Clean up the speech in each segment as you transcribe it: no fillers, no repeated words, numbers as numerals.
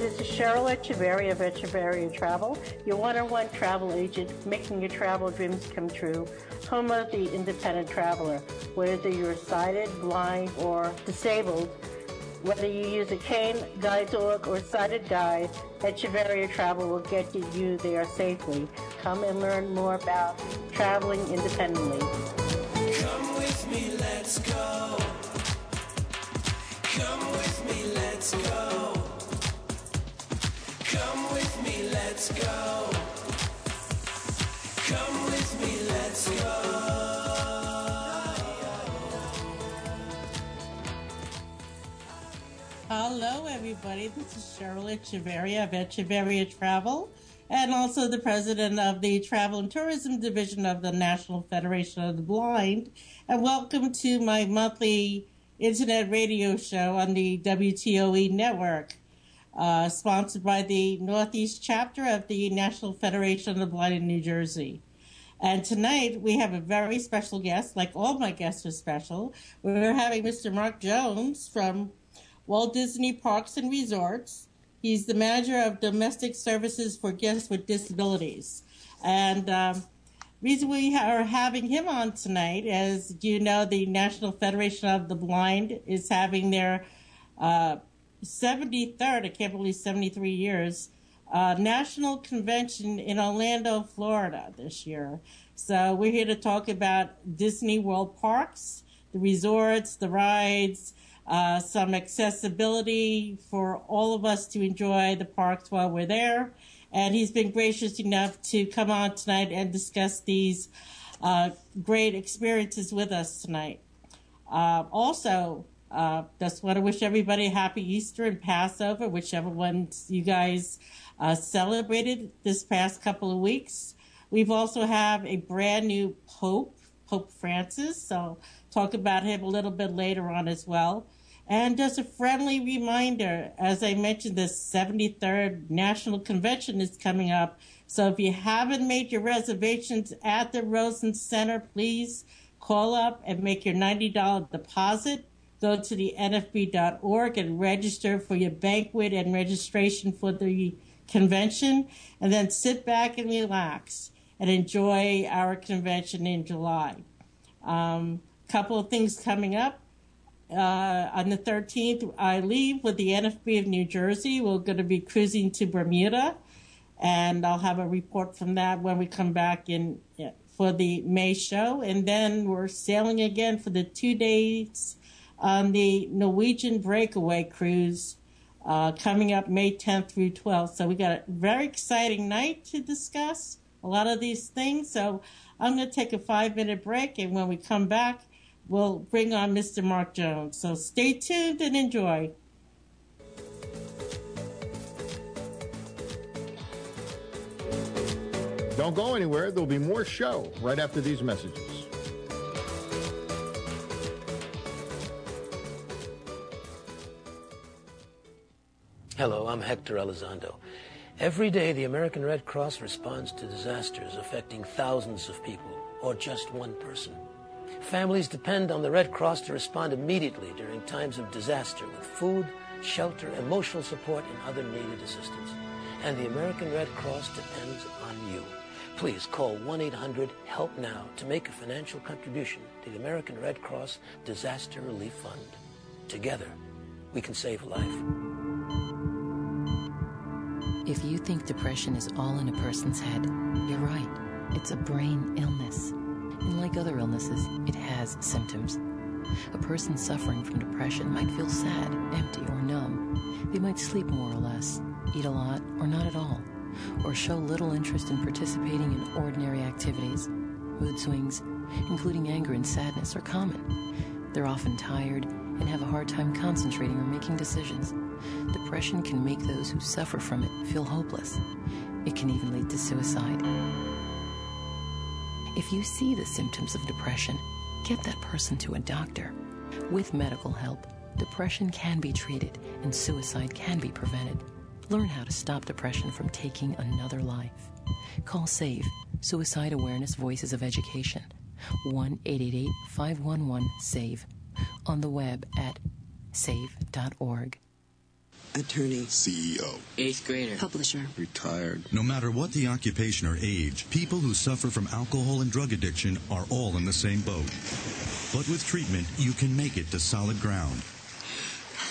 this is Cheryl Echevarria of Echevarria Travel, your one-on-one travel agent, making your travel dreams come true, home of the independent traveler. Whether you're sighted, blind, or disabled, whether you use a cane, guide dog, or sighted guide, Echevarria Travel will get you there safely. Come and learn more about traveling independently. Come with me, let's go. Come with me, let's go. Come with me, let's go. Come with me, let's go. Hello, everybody. This is Cheryl Echevarria of Echevarria Travel, and also the president of the Travel and Tourism Division of the National Federation of the Blind. And welcome to my monthly internet radio show on the WTOE network, sponsored by the Northeast chapter of the National Federation of the Blind in New Jersey. And tonight we have a very special guest, like all my guests are special. We're having Mr. Mark Jones from Walt Disney Parks and Resorts. He's the manager of domestic services for guests with disabilities. And reason we are having him on tonight is, you know, the National Federation of the Blind is having their 73rd, I can't believe 73 years, national convention in Orlando, Florida this year. So we're here to talk about Disney World Parks, the resorts, the rides, some accessibility for all of us to enjoy the parks while we're there. And he's been gracious enough to come on tonight and discuss these great experiences with us tonight. Also, just want to wish everybody a happy Easter and Passover, whichever ones you guys celebrated this past couple of weeks. We've also have a brand new Pope, Pope Francis, so talk about him a little bit later on as well. And just a friendly reminder, as I mentioned, the 73rd National Convention is coming up. So if you haven't made your reservations at the Rosen Center, please call up and make your $90 deposit. Go to the nfb.org and register for your banquet and registration for the convention. And then sit back and relax and enjoy our convention in July. Couple of things coming up. On the 13th, I leave with the NFB of New Jersey. We're going to be cruising to Bermuda, and I'll have a report from that when we come back in for the May show. And then we're sailing again for the 2 days on the Norwegian Breakaway Cruise coming up May 10th through 12th. So we got a very exciting night to discuss a lot of these things. So I'm going to take a 5-minute break, and when we come back, we'll bring on Mr. Mark Jones. So stay tuned and enjoy. Don't go anywhere. There'll be more show right after these messages. Hello, I'm Hector Elizondo. Every day, the American Red Cross responds to disasters affecting thousands of people, or just one person. Families depend on the Red Cross to respond immediately during times of disaster with food, shelter, emotional support, and other needed assistance. And the American Red Cross depends on you. Please call 1-800-HELP-NOW to make a financial contribution to the American Red Cross Disaster Relief Fund. Together, we can save a life. If you think depression is all in a person's head, you're right. It's a brain illness. And like other illnesses, it has symptoms. A person suffering from depression might feel sad, empty, or numb. They might sleep more or less, eat a lot or not at all, or show little interest in participating in ordinary activities. Mood swings, including anger and sadness, are common. They're often tired and have a hard time concentrating or making decisions. Depression can make those who suffer from it feel hopeless. It can even lead to suicide. If you see the symptoms of depression, get that person to a doctor. With medical help, depression can be treated and suicide can be prevented. Learn how to stop depression from taking another life. Call SAVE, Suicide Awareness Voices of Education, 1-888-511-SAVE, on the web at save.org. Attorney. CEO. 8th grader. Publisher. Retired. No matter what the occupation or age, people who suffer from alcohol and drug addiction are all in the same boat. But with treatment, you can make it to solid ground.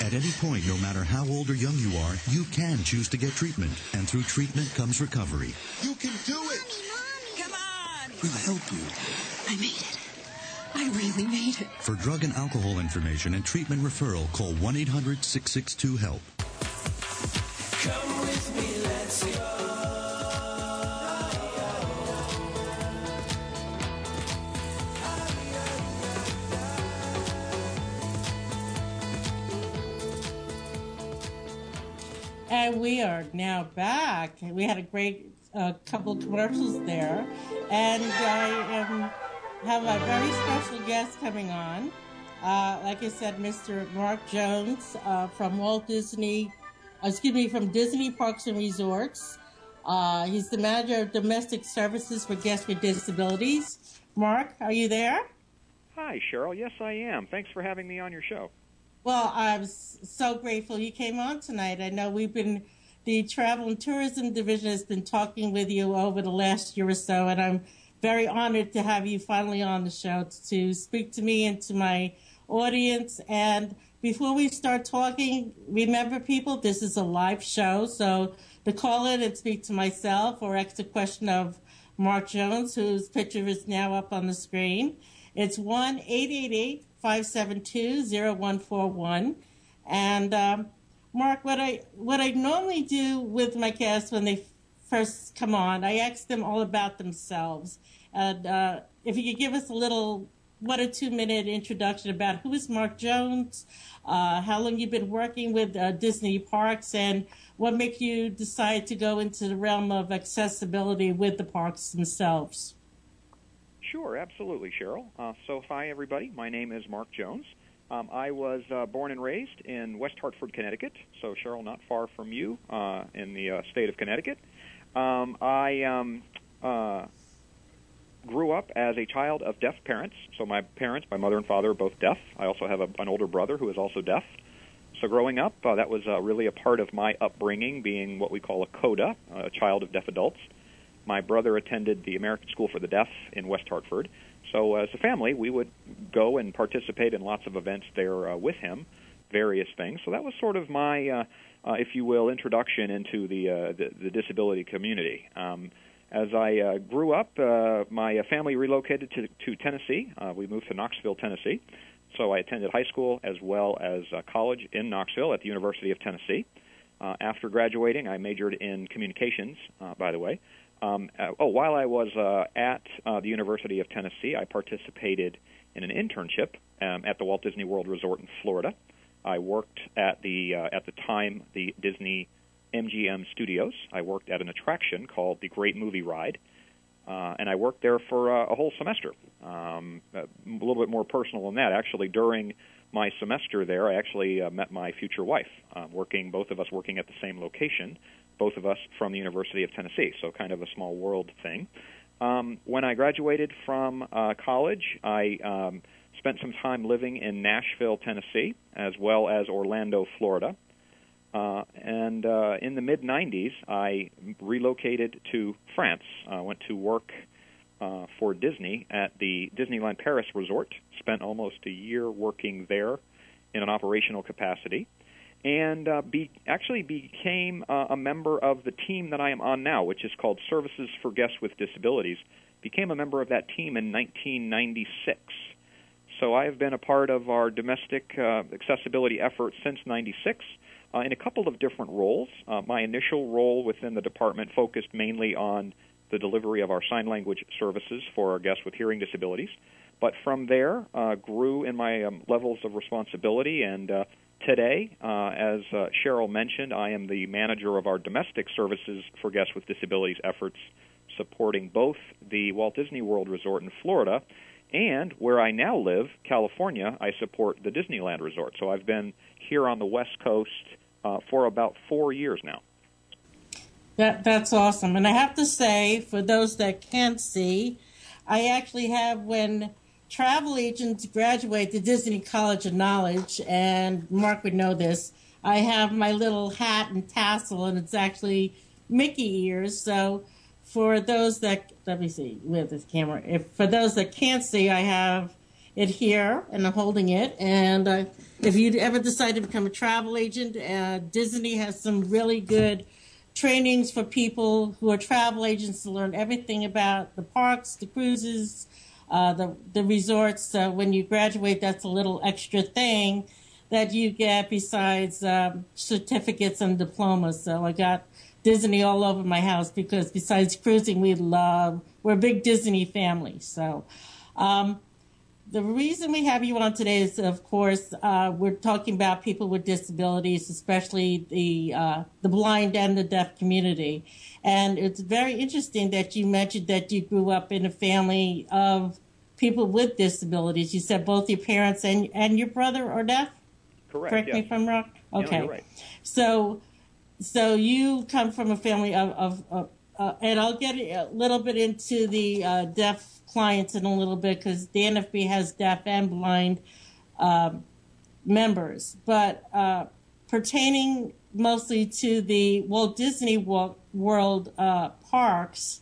At any point, no matter how old or young you are, you can choose to get treatment. And through treatment comes recovery. You can do it! Mommy, come on! We'll help you. I made it. I really made it. For drug and alcohol information and treatment referral, call 1-800-662-HELP. Come with me, let's go. And we are now back. We had a great couple of commercials there. And I have a very special guest coming on. Like I said, Mr. Mark Jones from from Disney Parks and Resorts. He's the manager of domestic services for guests with disabilities. Mark, are you there? Hi, Cheryl. Yes, I am. Thanks for having me on your show. Well, I'm so grateful you came on tonight. I know the Travel and Tourism Division has been talking with you over the last year or so, and I'm very honored to have you finally on the show to speak to me and to my audience. And before we start talking, remember, people, this is a live show, so to call in and speak to myself or ask a question of Mark Jones, whose picture is now up on the screen, it's 1-888-572-0141. And Mark, what I normally do with my guests when they first come on, I ask them all about themselves. And if you could give us a little 1 or 2 minute introduction about who is Mark Jones, how long you've been working with Disney Parks, and what made you decide to go into the realm of accessibility with the parks themselves. Sure, absolutely, Cheryl. So hi, everybody. My name is Mark Jones. I was born and raised in West Hartford, Connecticut, so Cheryl, not far from you in the state of Connecticut. I grew up as a child of deaf parents. So my parents, my mother and father, are both deaf. I also have an older brother who is also deaf. So growing up, that was really a part of my upbringing, being what we call a CODA, a child of deaf adults. My brother attended the American School for the Deaf in West Hartford. So as a family, we would go and participate in lots of events there with him, various things. So that was sort of my, if you will, introduction into the disability community. As I grew up, my family relocated to Tennessee. We moved to Knoxville, Tennessee. So I attended high school as well as college in Knoxville at the University of Tennessee. After graduating, I majored in communications, by the way. While I was at the University of Tennessee, I participated in an internship at the Walt Disney World Resort in Florida. I worked at the time, the Disney MGM Studios. I worked at an attraction called the Great Movie Ride, and I worked there for a whole semester. A little bit more personal than that. Actually, during my semester there, I actually met my future wife, both of us working at the same location, both of us from the University of Tennessee, so kind of a small world thing. When I graduated from college, I spent some time living in Nashville, Tennessee, as well as Orlando, Florida. And in the mid-'90s, I relocated to France. I went to work for Disney at the Disneyland Paris Resort, spent almost a year working there in an operational capacity, and actually became a member of the team that I am on now, which is called Services for Guests with Disabilities. Became a member of that team in 1996. So I have been a part of our domestic accessibility efforts since '96 in a couple of different roles. My initial role within the department focused mainly on the delivery of our sign language services for our guests with hearing disabilities. But from there, grew in my levels of responsibility, and today, as Cheryl mentioned, I am the manager of our domestic services for guests with disabilities efforts, supporting both the Walt Disney World Resort in Florida and where I now live, California. I support the Disneyland Resort. So I've been here on the West Coast for about 4 years now. That's awesome. And I have to say, for those that can't see, I actually have, when travel agents graduate the Disney College of Knowledge, and Mark would know this, I have my little hat and tassel, and it's actually Mickey ears. So for those that, let me see with this camera, for those that can't see, I have it here, and I'm holding it. And if you ever decide to become a travel agent, Disney has some really good trainings for people who are travel agents to learn everything about the parks, the cruises, the resorts. So when you graduate, that's a little extra thing that you get besides certificates and diplomas. So I got Disney all over my house because besides cruising, we're a big Disney family. So the reason we have you on today is, of course, we're talking about people with disabilities, especially the blind and the deaf community. And it's very interesting that you mentioned that you grew up in a family of people with disabilities. You said both your parents and your brother are deaf? Correct me if I'm wrong? Okay. No, you're right. So you come from a family of and I'll get a little bit into the deaf clients in a little bit because the NFB has deaf and blind members. But pertaining mostly to the Walt Disney World parks,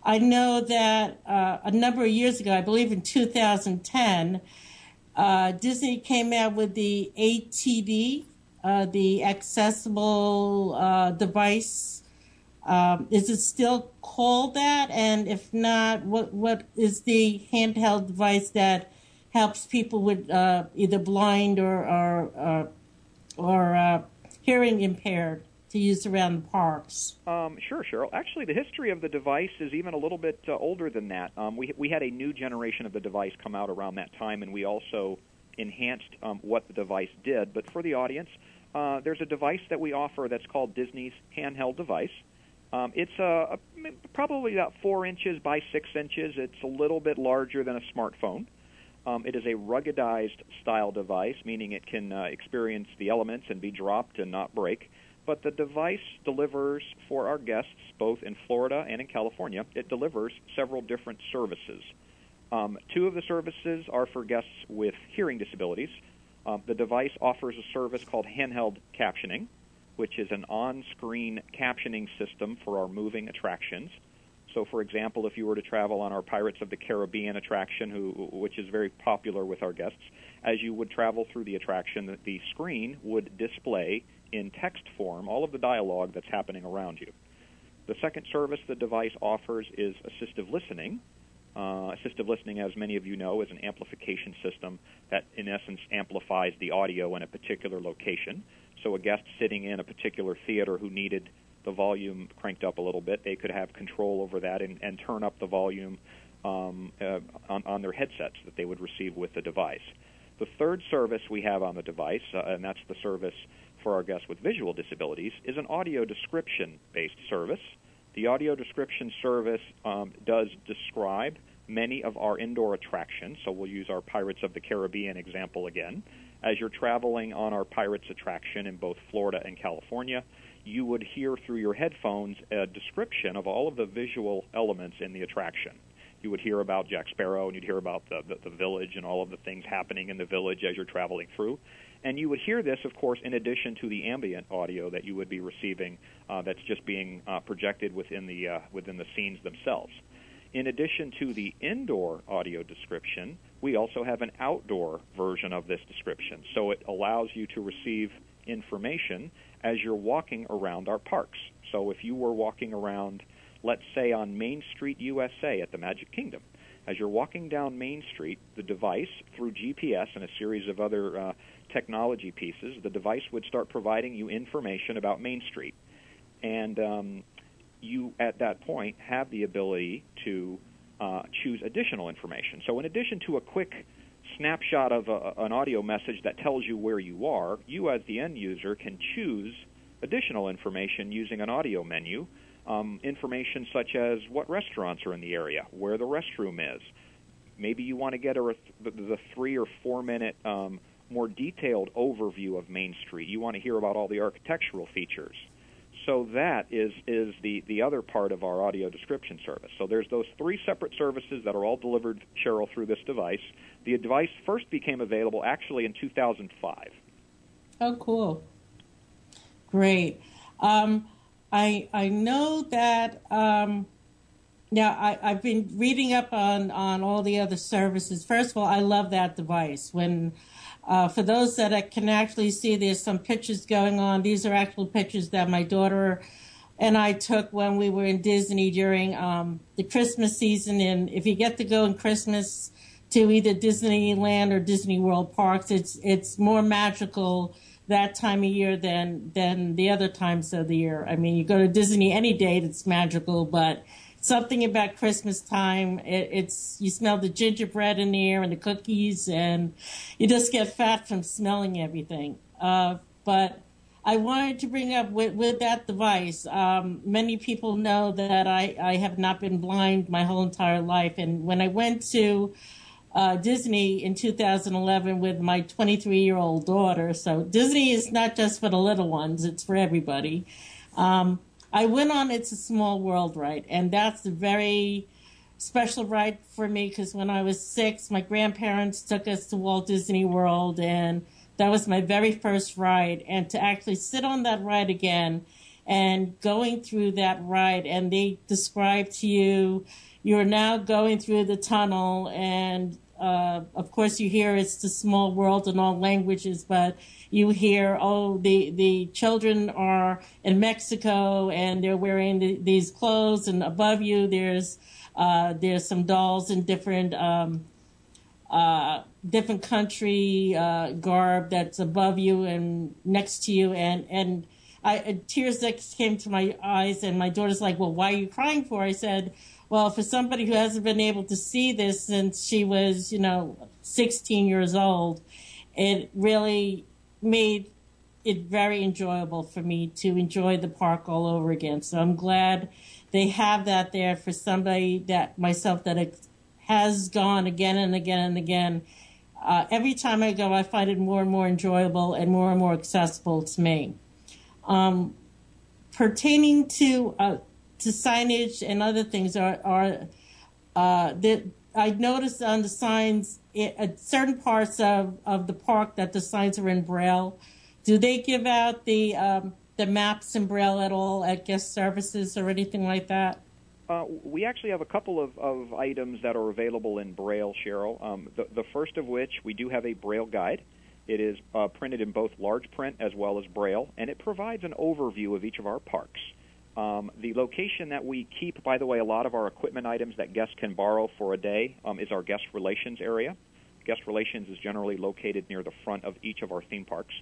I know that a number of years ago, I believe in 2010, Disney came out with the ATD, the accessible device. Is it still called that? And if not, what is the handheld device that helps people with either blind or hearing impaired to use around the parks? Sure, Cheryl. Actually, the history of the device is even a little bit older than that. We had a new generation of the device come out around that time, and we also enhanced what the device did. But for the audience, there's a device that we offer that's called Disney's handheld device. It's probably about 4 inches by 6 inches. It's a little bit larger than a smartphone. It is a ruggedized style device, meaning it can experience the elements and be dropped and not break. But the device delivers for our guests, both in Florida and in California, it delivers several different services. 2 of the services are for guests with hearing disabilities. The device offers a service called handheld captioning, which is an on-screen captioning system for our moving attractions. So, for example, if you were to travel on our Pirates of the Caribbean attraction, which is very popular with our guests, as you would travel through the attraction, the screen would display in text form all of the dialogue that's happening around you. The second service the device offers is assistive listening. Assistive listening, as many of you know, is an amplification system that, in essence, amplifies the audio in a particular location. So a guest sitting in a particular theater who needed the volume cranked up a little bit, they could have control over that and turn up the volume on their headsets that they would receive with the device. The third service we have on the device, and that's the service for our guests with visual disabilities, is an audio description-based service. The audio description service does describe many of our indoor attractions, so we'll use our Pirates of the Caribbean example again. As you're traveling on our Pirates attraction in both Florida and California, you would hear through your headphones a description of all of the visual elements in the attraction. You would hear about Jack Sparrow, and you'd hear about the village and all of the things happening in the village as you're traveling through. And you would hear this, of course, in addition to the ambient audio that you would be receiving that's just being projected within the scenes themselves. In addition to the indoor audio description, we also have an outdoor version of this description. So it allows you to receive information as you're walking around our parks. So if you were walking around, let's say, on Main Street, USA at the Magic Kingdom, as you're walking down Main Street, the device, through GPS and a series of other technology pieces, the device would start providing you information about Main Street. And you, at that point, have the ability to choose additional information. So in addition to a quick snapshot of an audio message that tells you where you are, you as the end user can choose additional information using an audio menu, information such as what restaurants are in the area, where the restroom is. Maybe you want to get the 3 or 4 minute more detailed overview of Main Street. You want to hear about all the architectural features. So that is the other part of our audio description service. So there's those 3 separate services that are all delivered, Cheryl, through this device. The device first became available actually in 2005. Oh, cool. Great. I know that I've been reading up on all the other services. First of all, I love that device. When for those that can actually see, there's some pictures going on. These are actual pictures that my daughter and I took when we were in Disney during the Christmas season. And if you get to go in Christmas to either Disneyland or Disney World parks, it's more magical that time of year than the other times of the year. I mean, you go to Disney any day, it's magical, but something about Christmas time, it's you smell the gingerbread in the air and the cookies, and you just get fat from smelling everything. But I wanted to bring up with that device, many people know that I have not been blind my whole entire life. And when I went to Disney in 2011 with my 23-year-old daughter, so Disney is not just for the little ones, it's for everybody. I went on It's a Small World ride, and that's a very special ride for me because when I was 6, my grandparents took us to Walt Disney World, and that was my very first ride. And to actually sit on that ride again and going through that ride, and they describe to you, you're now going through the tunnel, and of course you hear It's the Small World in all languages, but you hear, the children are in Mexico and they're wearing these clothes, and above you there's some dolls in different country garb that's above you and next to you, and tears that came to my eyes, and my daughter's like, well, why are you crying for? I said, well, for somebody who hasn't been able to see this since she was, 16 years old, it really made it very enjoyable for me to enjoy the park all over again. So I'm glad they have that there for somebody that myself that has gone again and again and again. Every time I go, I find it more and more enjoyable and more accessible to me. Pertaining to signage and other things that I noticed on the signs at certain parts of the park that the signs are in Braille. Do they give out the maps in Braille at all at guest services or anything like that? We actually have a couple of items that are available in Braille, Cheryl. The first of which, we do have a Braille guide. It is printed in both large print as well as Braille, and it provides an overview of each of our parks. The location that we keep, by the way, a lot of our equipment items that guests can borrow for a day is our guest relations area. Guest relations is generally located near the front of each of our theme parks.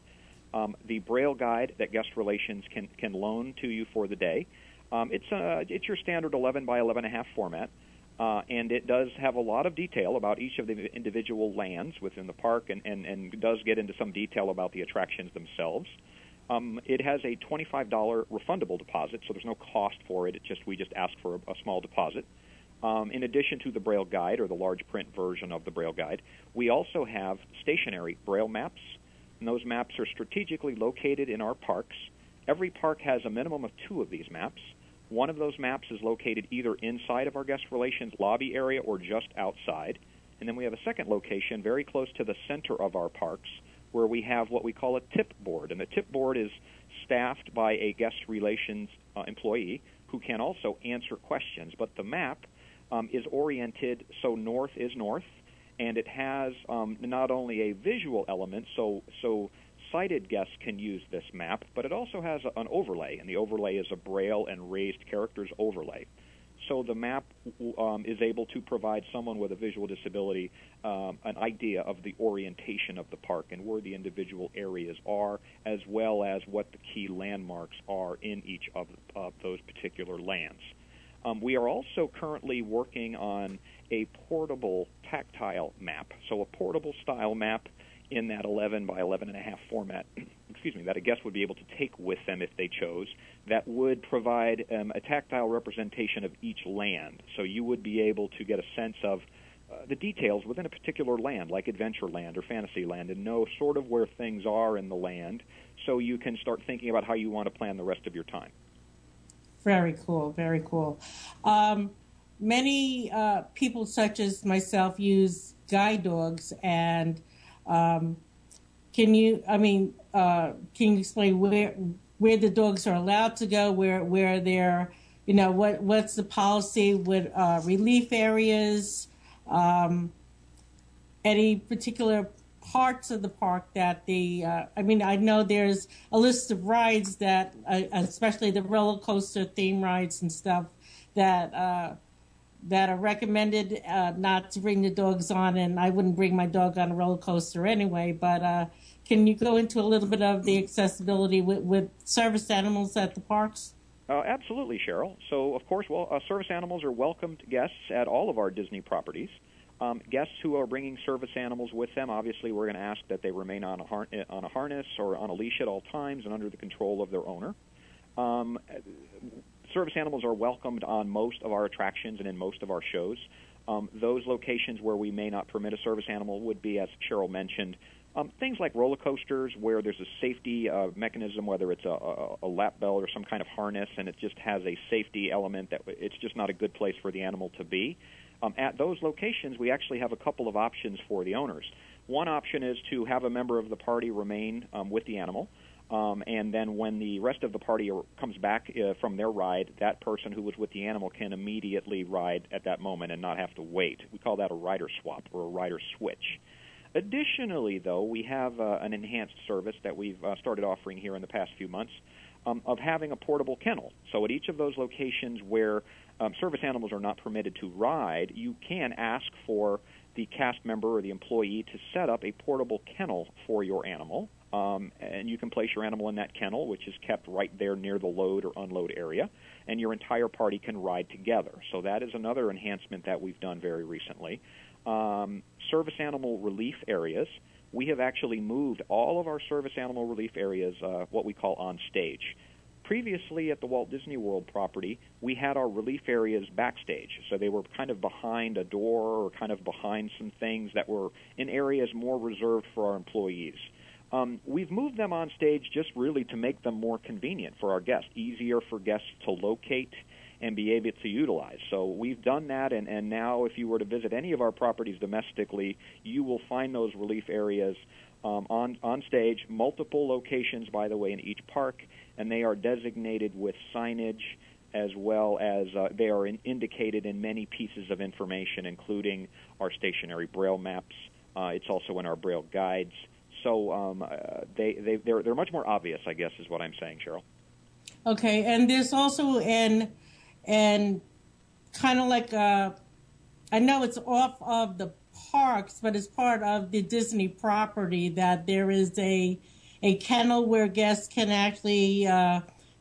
The Braille guide that guest relations can loan to you for the day, it's your standard 11 by 11.5 format, and it does have a lot of detail about each of the individual lands within the park, and does get into some detail about the attractions themselves. It has a $25 refundable deposit, so there's no cost for it. We just ask for a small deposit. In addition to the Braille guide, or the large print version of the Braille guide, we also have stationary Braille maps, and those maps are strategically located in our parks. Every park has a minimum of 2 of these maps. One of those maps is located either inside of our guest relations lobby area or just outside. And then we have a second location very close to the center of our parks, where we have what we call a tip board. And the tip board is staffed by a guest relations employee who can also answer questions. But the map is oriented so north is north, and it has not only a visual element, so sighted guests can use this map, but it also has an overlay, and the overlay is a Braille and raised characters overlay. So the map is able to provide someone with a visual disability an idea of the orientation of the park and where the individual areas are, as well as what the key landmarks are in each of those particular lands. We are also currently working on a portable tactile map, so a portable style map in that 11 by 11.5 format, that a guest would be able to take with them if they chose, that would provide a tactile representation of each land. So you would be able to get a sense of the details within a particular land, like Adventureland or Fantasyland, and know sort of where things are in the land, so you can start thinking about how you want to plan the rest of your time. Very cool, very cool. Many people such as myself use guide dogs, and can you explain where the dogs are allowed to go, where they're, what's the policy with relief areas, any particular parts of the park that I know there's a list of rides that, especially the roller coaster theme rides and stuff, that are recommended not to bring the dogs on, and I wouldn't bring my dog on a roller coaster anyway, but can you go into a little bit of the accessibility with service animals at the parks? Absolutely, Cheryl. So, of course, service animals are welcomed guests at all of our Disney properties. Guests who are bringing service animals with them, obviously, we're going to ask that they remain on a harness or on a leash at all times and under the control of their owner. Service animals are welcomed on most of our attractions and in most of our shows. Those locations where we may not permit a service animal would be, as Cheryl mentioned, things like roller coasters where there's a safety mechanism, whether it's a lap belt or some kind of harness, and it just has a safety element that it's just not a good place for the animal to be. At those locations, we actually have a couple of options for the owners. One option is to have a member of the party remain with the animal, and then when the rest of the party comes back from their ride, that person who was with the animal can immediately ride at that moment and not have to wait. We call that a rider swap or a rider switch. Additionally, though, we have an enhanced service that we've started offering here in the past few months of having a portable kennel. So at each of those locations where service animals are not permitted to ride, you can ask for the cast member or the employee to set up a portable kennel for your animal, and you can place your animal in that kennel, which is kept right there near the load or unload area, and your entire party can ride together. So that is another enhancement that we've done very recently. Service animal relief areas. We have actually moved all of our service animal relief areas, what we call on stage. Previously at the Walt Disney World property, we had our relief areas backstage, so they were kind of behind a door or kind of behind some things that were in areas more reserved for our employees. We've moved them on stage just really to make them more convenient for our guests, easier for guests to locate and be able to utilize. So we've done that, and now if you were to visit any of our properties domestically, you will find those relief areas on stage, multiple locations, by the way, in each park, and they are designated with signage as well as they are indicated in many pieces of information, including our stationary Braille maps. It's also in our Braille guides. So they're much more obvious, I guess, is what I'm saying, Cheryl. Okay, and there's also and kind of like I know it's off of the parks, but it's part of the Disney property that there is a kennel where guests can actually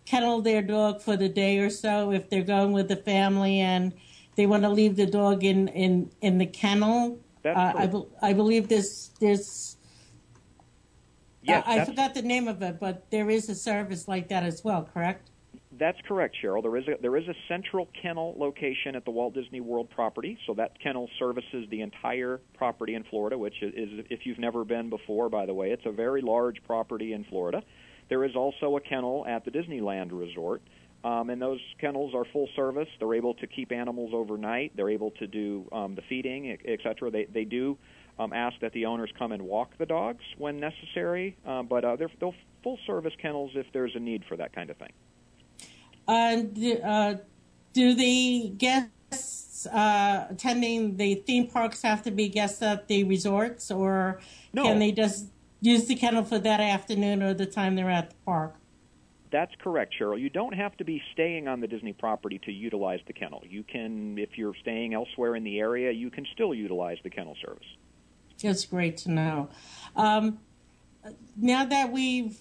kennel their dog for the day or so if they're going with the family and they want to leave the dog in the kennel. I believe there's yes, I forgot the name of it, but there is a service like that as well, correct? That's correct, Cheryl. There is a central kennel location at the Walt Disney World property, so that kennel services the entire property in Florida, which is, if you've never been before, by the way, it's a very large property in Florida. There is also a kennel at the Disneyland Resort, and those kennels are full service. They're able to keep animals overnight. They're able to do the feeding, et cetera. They do ask that the owners come and walk the dogs when necessary, but they're full service kennels if there's a need for that kind of thing. Do the guests attending the theme parks have to be guests at the resorts, or can they just use the kennel for that afternoon or the time they're at the park? That's correct, Cheryl. You don't have to be staying on the Disney property to utilize the kennel. You can, if you're staying elsewhere in the area, you can still utilize the kennel service. That's great to know. Now that we've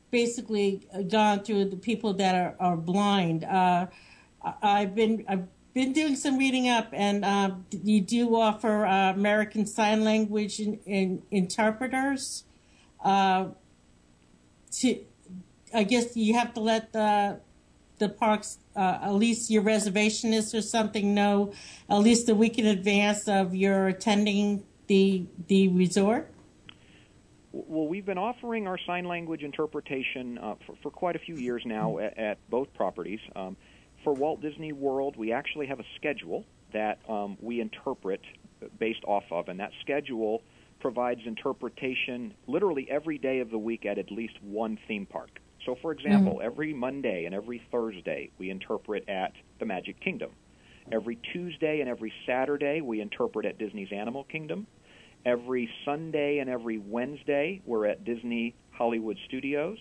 basically gone through the people that are blind, I've been doing some reading up, and you do offer American Sign Language interpreters. I guess you have to let the parks, at least your reservationists or something, know at least a week in advance of your attending the resort. Well, we've been offering our sign language interpretation for quite a few years now at both properties. For Walt Disney World, we actually have a schedule that we interpret based off of, and that schedule provides interpretation literally every day of the week at least one theme park. So, for example, every Monday and every Thursday, we interpret at the Magic Kingdom. Every Tuesday and every Saturday, we interpret at Disney's Animal Kingdom. Every Sunday and every Wednesday, we're at Disney Hollywood Studios.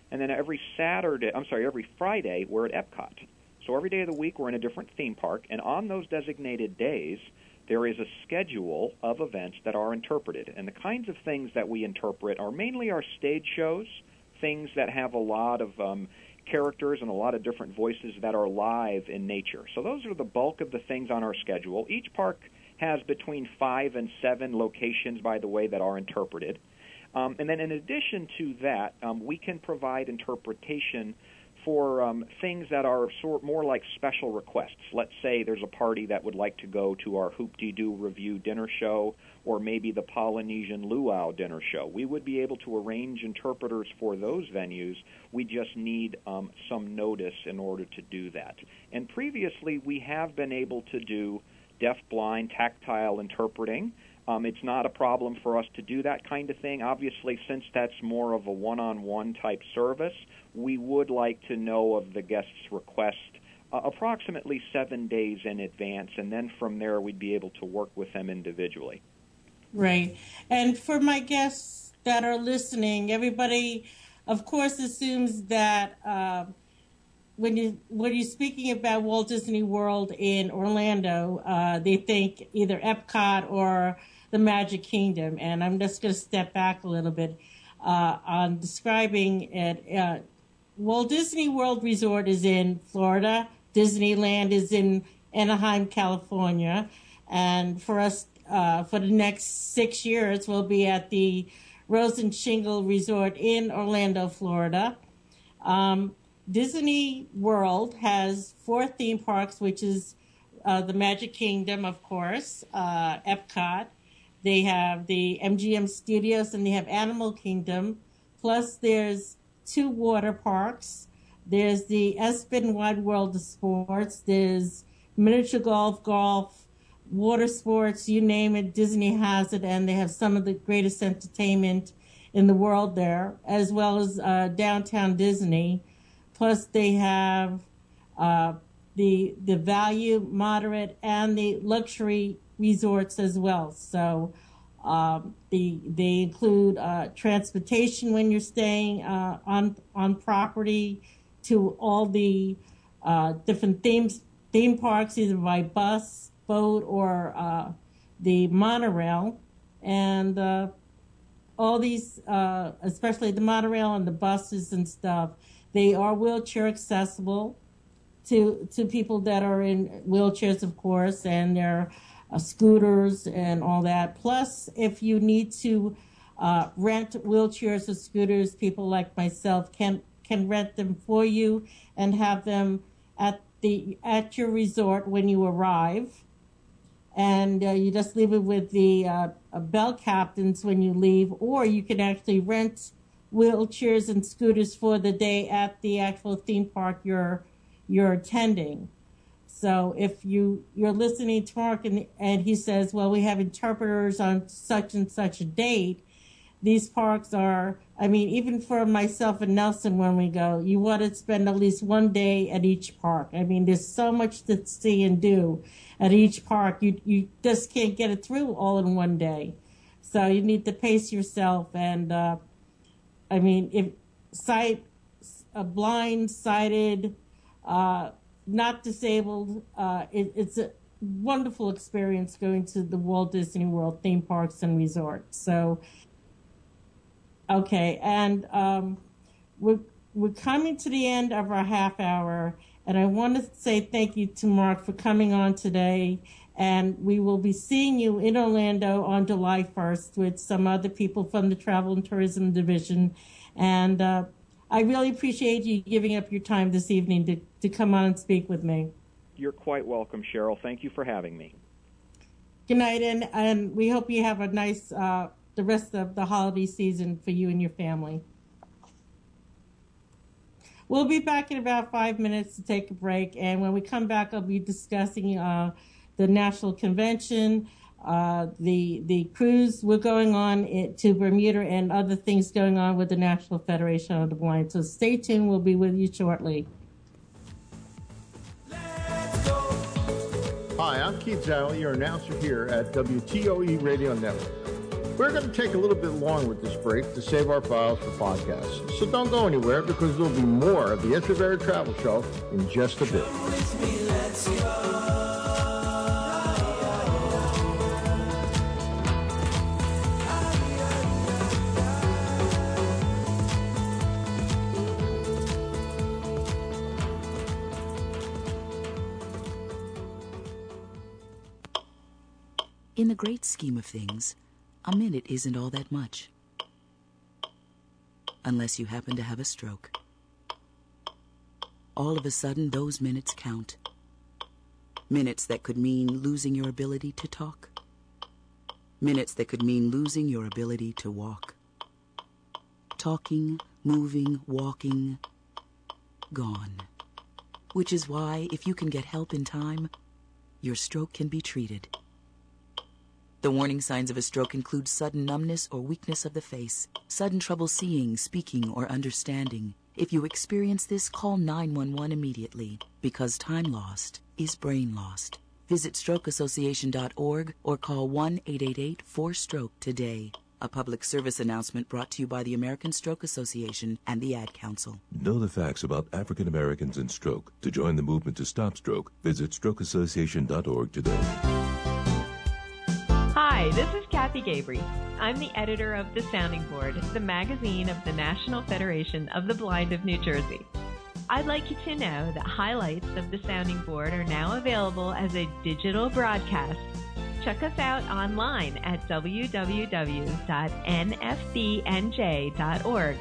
And then every Friday, we're at Epcot. So every day of the week, we're in a different theme park. And on those designated days, there is a schedule of events that are interpreted. And the kinds of things that we interpret are mainly our stage shows, things that have a lot of characters and a lot of different voices that are live in nature. So those are the bulk of the things on our schedule. Each park has between 5 and 7 locations, by the way, that are interpreted. And then in addition to that, we can provide interpretation for things that are more like special requests. Let's say there's a party that would like to go to our Hoop-Dee-Doo Review dinner show or maybe the Polynesian Luau dinner show. We would be able to arrange interpreters for those venues. We just need some notice in order to do that. And previously, we have been able to do deaf-blind tactile interpreting. It's not a problem for us to do that kind of thing. Obviously, since that's more of a one-on-one type service, we would like to know of the guest's request approximately 7 days in advance, and then from there we'd be able to work with them individually. Right. And for my guests that are listening, everybody, of course, assumes that when you're speaking about Walt Disney World in Orlando, they think either Epcot or the Magic Kingdom. And I'm just going to step back a little bit on describing it. Walt Disney World Resort is in Florida. Disneyland is in Anaheim, California. And for us, for the next 6 years, we'll be at the Rose and Shingle Resort in Orlando, Florida. Disney World has 4 theme parks, which is the Magic Kingdom, of course, Epcot. They have the MGM Studios, and they have Animal Kingdom. Plus, there's 2 water parks. There's the Espen Wide World of Sports. There's miniature golf, water sports, you name it, Disney has it, and they have some of the greatest entertainment in the world there, as well as downtown Disney. Plus, they have the value, moderate, and the luxury resorts as well. So they include transportation when you're staying on property to all the different theme parks, either by bus, boat, or the monorail. And all these, especially the monorail and the buses and stuff, they are wheelchair accessible to people that are in wheelchairs, of course, and they're scooters and all that. Plus, if you need to rent wheelchairs or scooters, people like myself can rent them for you and have them at your resort when you arrive. And you just leave it with the bell captains when you leave, or you can actually rent wheelchairs and scooters for the day at the actual theme park you're attending. So if you're listening to Mark and he says, well, we have interpreters on such and such a date, these parks are, I mean, even for myself and Nelson when we go, you want to spend at least one day at each park. I mean, there's so much to see and do at each park. You just can't get it through all in one day. So you need to pace yourself. And, I mean, if blind, sighted, not disabled, it's a wonderful experience going to the Walt Disney World theme parks and resorts. So, okay, and we're coming to the end of our half hour, and I want to say thank you to Mark for coming on today, and we will be seeing you in Orlando on July 1st with some other people from the Travel and Tourism Division, and I really appreciate you giving up your time this evening to come on and speak with me. You're quite welcome, Cheryl. Thank you for having me. Good night, and we hope you have a nice the rest of the holiday season for you and your family. We'll be back in about 5 minutes to take a break, and when we come back, I'll be discussing the National Convention, The cruise we're going on to Bermuda and other things going on with the National Federation of the Blind. So stay tuned. We'll be with you shortly. Hi, I'm Keith Zell, your announcer here at WTOE Radio Network. We're going to take a little bit long with this break to save our files for podcasts. So don't go anywhere because there'll be more of the Echevarria Travel Show in just a bit. Come with me, let's go. In the great scheme of things, a minute isn't all that much. Unless you happen to have a stroke. All of a sudden, those minutes count. Minutes that could mean losing your ability to talk. Minutes that could mean losing your ability to walk. Talking, moving, walking, gone. Which is why, if you can get help in time, your stroke can be treated. The warning signs of a stroke include sudden numbness or weakness of the face, sudden trouble seeing, speaking, or understanding. If you experience this, call 911 immediately, because time lost is brain lost. Visit strokeassociation.org or call 1-888-4STROKE today. A public service announcement brought to you by the American Stroke Association and the Ad Council. Know the facts about African Americans and stroke. To join the movement to stop stroke, visit strokeassociation.org today. Hi, this is Kathy Gabry. I'm the editor of The Sounding Board, the magazine of the National Federation of the Blind of New Jersey. I'd like you to know that highlights of The Sounding Board are now available as a digital broadcast. Check us out online at www.nfbnj.org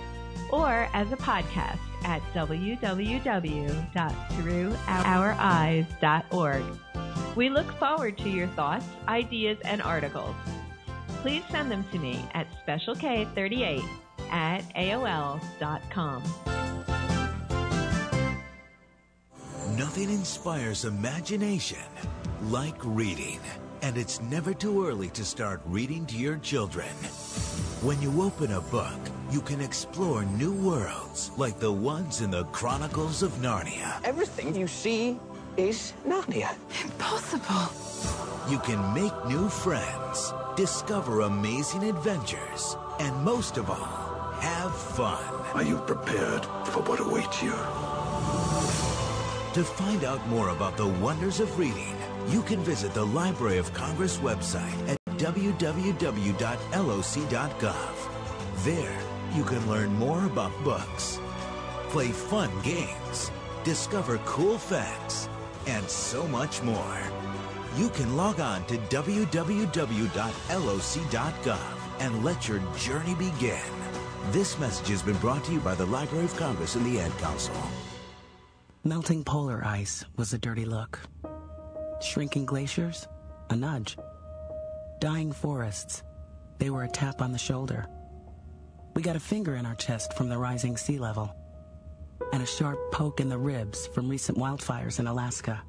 or as a podcast at www.throughouroureyes.org. We look forward to your thoughts, ideas, and articles. Please send them to me at specialk38@aol.com. Nothing inspires imagination like reading. And it's never too early to start reading to your children. When you open a book, you can explore new worlds like the ones in the Chronicles of Narnia. Everything you see is Narnia. Impossible. You can make new friends, discover amazing adventures, and most of all, have fun. Are you prepared for what awaits you? To find out more about the wonders of reading, you can visit the Library of Congress website at www.loc.gov. There, you can learn more about books, play fun games, discover cool facts, and so much more. You can log on to www.loc.gov and let your journey begin. This message has been brought to you by the Library of Congress and the Ad Council. Melting polar ice was a dirty look. Shrinking glaciers, a nudge. Dying forests, they were a tap on the shoulder. We got a finger in our chest from the rising sea level, and a sharp poke in the ribs from recent wildfires in Alaska.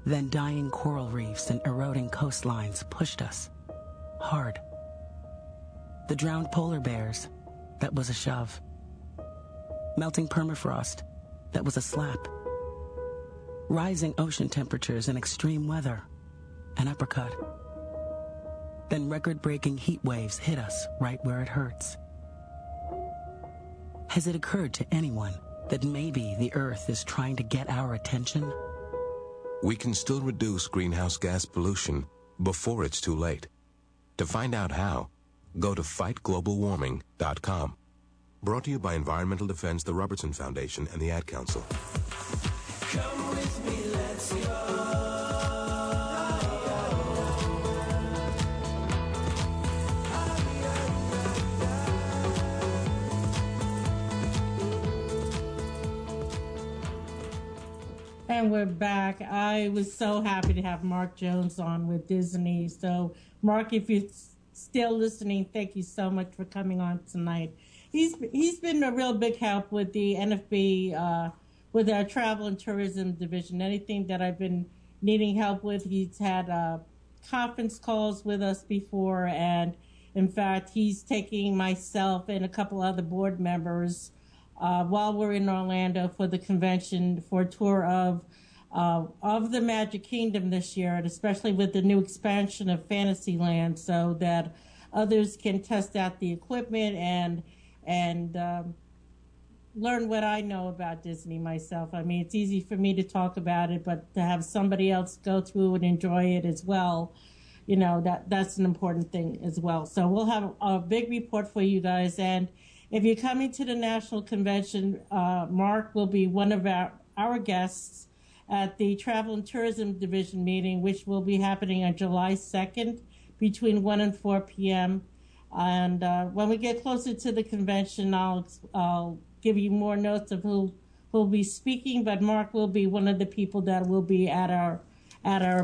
Then dying coral reefs and eroding coastlines pushed us hard. The drowned polar bears, that was a shove. Melting permafrost, that was a slap. Rising ocean temperatures and extreme weather, an uppercut. Then record-breaking heat waves hit us right where it hurts. Has it occurred to anyone that maybe the Earth is trying to get our attention? We can still reduce greenhouse gas pollution before it's too late. To find out how, go to fightglobalwarming.com. Brought to you by Environmental Defense, the Robertson Foundation, and the Ad Council. Come with me, let's go. And we're back. I was so happy to have Mark Jones on with Disney. So, Mark, if you're still listening, thank you so much for coming on tonight. He's been a real big help with the NFB, with our travel and tourism division. Anything that I've been needing help with, he's had conference calls with us before, and in fact, he's taking myself and a couple other board members while we're in Orlando for the convention for a tour of the Magic Kingdom this year, and especially with the new expansion of Fantasyland, so that others can test out the equipment and learn what I know about Disney myself. I mean, it's easy for me to talk about it, but to have somebody else go through and enjoy it as well, you know, that's an important thing as well. So we'll have a big report for you guys. And if you're coming to the National Convention, Mark will be one of our guests at the Travel and Tourism Division meeting, which will be happening on July 2nd between 1 and 4 p.m. And when we get closer to the convention, I'll give you more notes of who will be speaking, but Mark will be one of the people that will be at our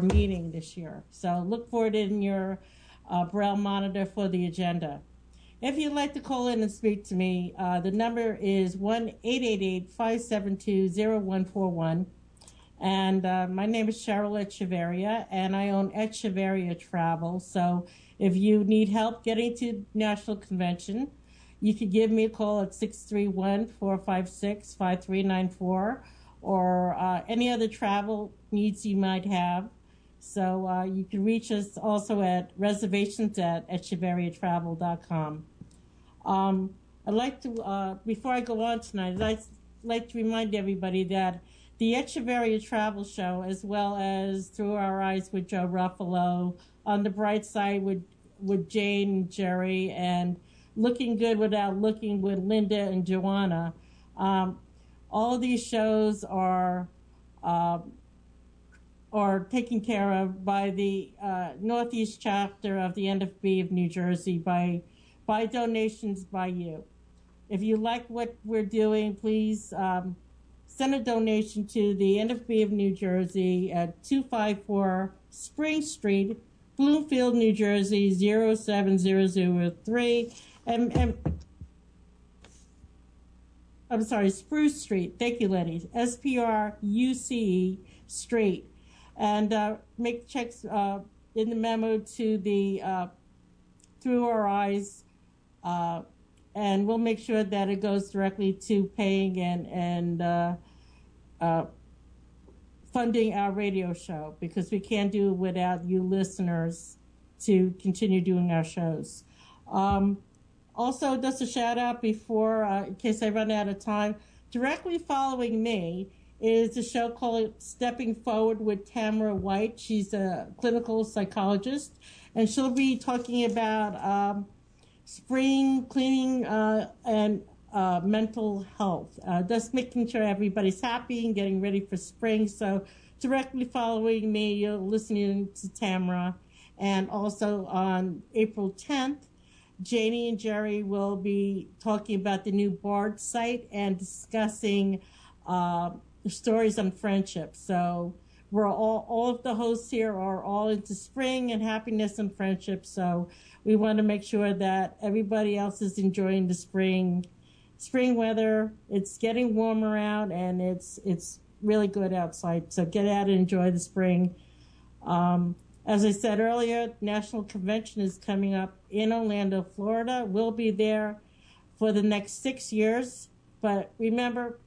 meeting this year. So look for it in your Braille monitor for the agenda. If you'd like to call in and speak to me, the number is 1-888-572-0141. And my name is Cheryl Echevarria, and I own Echevarria Travel. So if you need help getting to National Convention, you can give me a call at 631-456-5394 or any other travel needs you might have. So you can reach us also at reservations@echevarriatravel.com. I'd like to, before I go on tonight, I'd like to remind everybody that the Echevarria Travel Show, as well as Through Our Eyes with Joe Ruffalo, On the Bright Side with Jane and Jerry, and Looking Good Without Looking with Linda and Joanna. All of these shows are taken care of by the Northeast chapter of the NFB of New Jersey by donations by you. If you like what we're doing, please send a donation to the NFB of New Jersey at 254 Spring Street, Bloomfield, New Jersey, 07003. And I'm sorry, Spruce Street. Thank you, Lenny. SPRUCE Street. And make checks in the memo to the Through Our Eyes, and we'll make sure that it goes directly to paying and funding our radio show, because we can't do it without you listeners to continue doing our shows. Also, just a shout out before, in case I run out of time, directly following me is a show called Stepping Forward with Tamara White. She's a clinical psychologist, and she'll be talking about spring cleaning and mental health, just making sure everybody's happy and getting ready for spring. So directly following me, you're listening to Tamara. And also on April 10th, Janie and Jerry will be talking about the new BARD site and discussing stories on friendship. So we're all of the hosts here are all into spring and happiness and friendship. So we want to make sure that everybody else is enjoying the spring weather. It's getting warmer out, and it's really good outside. So get out and enjoy the spring. As I said earlier, National Convention is coming up in Orlando, Florida. We'll be there for the next 6 years. But remember,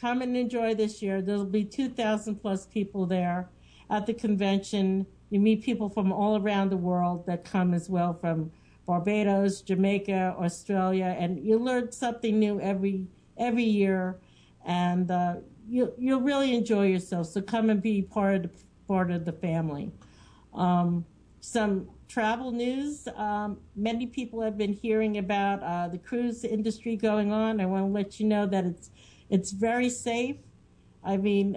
come and enjoy this year. There'll be 2,000 plus people there at the convention. You meet people from all around the world that come as well, from Barbados, Jamaica, Australia, and you learn something new every year, and you'll really enjoy yourself. So come and be part of the family. Some travel news. Many people have been hearing about the cruise industry going on. I want to let you know that it's very safe. I mean,